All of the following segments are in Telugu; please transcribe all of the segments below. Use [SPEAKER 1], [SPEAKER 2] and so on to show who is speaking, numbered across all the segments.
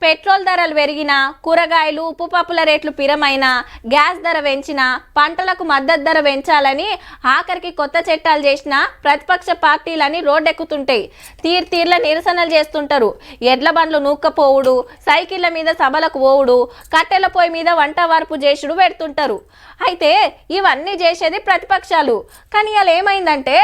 [SPEAKER 1] పెట్రోల్ ధరలు పెరిగినా, కూరగాయలు ఉప్పు పప్పుల రేట్లు పిరమైనా, గ్యాస్ ధర పెంచినా, పంటలకు మద్దతు ధర పెంచాలని ఆఖరికి కొత్త చట్టాలు చేసినా ప్రతిపక్ష పార్టీలని రోడ్డెక్కుతుంటాయి. తీర్ల నిరసనలు చేస్తుంటారు. ఎడ్ల బండ్లు నూక్కపోవుడు, సైకిళ్ల మీద సభలకు పోవుడు, కట్టెల పొయ్యి మీద వంట వార్పు చేసుడు పెడుతుంటారు. అయితే ఇవన్నీ చేసేది ప్రతిపక్షాలు. కానీ ఇలా ఏమైందంటే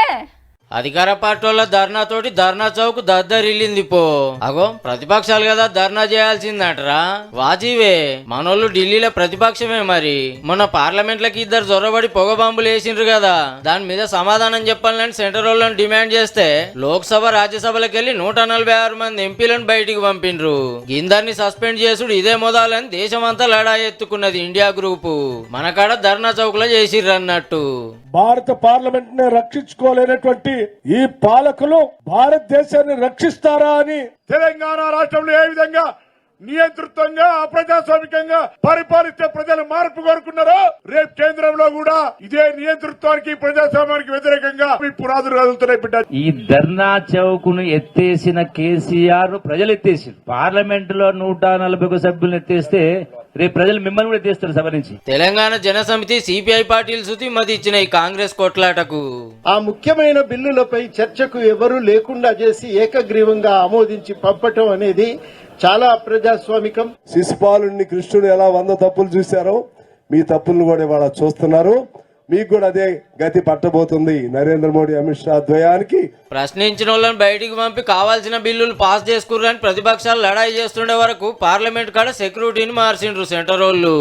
[SPEAKER 2] అధికార పార్టీల ధర్నాతోటి ధర్నా చౌక్ దద్దరిల్లింది పో. అగో ప్రతిపక్షాలు కదా ధర్నా చేయాల్సిందటరా. వాజీవే మనోళ్ళు ఢిల్లీలో ప్రతిపక్షమే. మరి మొన్న పార్లమెంట్లకి ఇద్దరు జొరబడి పొగ బాంబులు వేసిండ్రు కదా, దాని మీద సమాధానం చెప్పాలని సెంటర్ వాళ్ళని డిమాండ్ చేస్తే లోక్సభ రాజ్యసభలకు వెళ్లి 146 మంది ఎంపీలను బయటికి పంపిండ్రు. ఇందరిని సస్పెండ్ చేసుడు ఇదే మొదలని దేశమంతా లడా ఎత్తుకున్నది ఇండియా గ్రూపు. మనకాడ ధర్నా చౌక్ లో చేసిర్రు అన్నట్టు.
[SPEAKER 3] భారత పార్లమెంట్ ని రక్షించుకోలేనటువంటి ఈ పాలకులు భారతదేశాన్ని రక్షిస్తారా అని తెలంగాణ రాష్ట్రంలో ఏ విధంగా నియంతృత్వంగా అప్రజాస్వామికంగా పరిపాలిస్తే ప్రజలు మార్పు కోరుకున్నారో, రేపు కేంద్రంలో కూడా ఇదే నియంతృత్వానికి ప్రజాస్వామ్యానికి వ్యతిరేకంగా పునాదులు కదులుతున్నాయి బిడ్డ.
[SPEAKER 4] ఈ ధర్నా చౌకును ఎత్తేసిన కేసీఆర్ ప్రజలు ఎత్తేసారు. పార్లమెంట్ లో 141 సభ్యులను ఎత్తేస్తే రేపు ప్రజలు మిమ్మల్ని కూడా ఎత్తేస్తారు సభ నుంచి.
[SPEAKER 2] తెలంగాణ జనసమితి సిపిఐ పార్టీలు శృతి మతి ఇచ్చినాయి కాంగ్రెస్ కొట్లాటకు.
[SPEAKER 5] ఆ ముఖ్యమైన బిల్లులపై చర్చకు ఎవరూ లేకుండా చేసి ఏకగ్రీవంగా ఆమోదించి పంపటం అనేది చాలా అప్రజాస్వామికం.
[SPEAKER 3] శిశుపాలుని కృష్ణుడు ఎలా 100 తప్పులు చూశారో మీ తప్పులను కూడా ఇవాళ చూస్తున్నారు. మీకు కూడా అదే గతి పట్టబోతుంది నరేంద్ర మోడీ అమిత్ షా ద్వయానికి.
[SPEAKER 2] ప్రశ్నించిన వాళ్ళని బయటికి పంపి కావాల్సిన బిల్లులు పాస్ చేసుకుర్రని ప్రతిపక్షాలు లడాయి చేస్తుండే వరకు పార్లమెంట్ కాడ సెక్యూరిటీని మార్చిండ్రు సెంటర్ వాళ్ళు.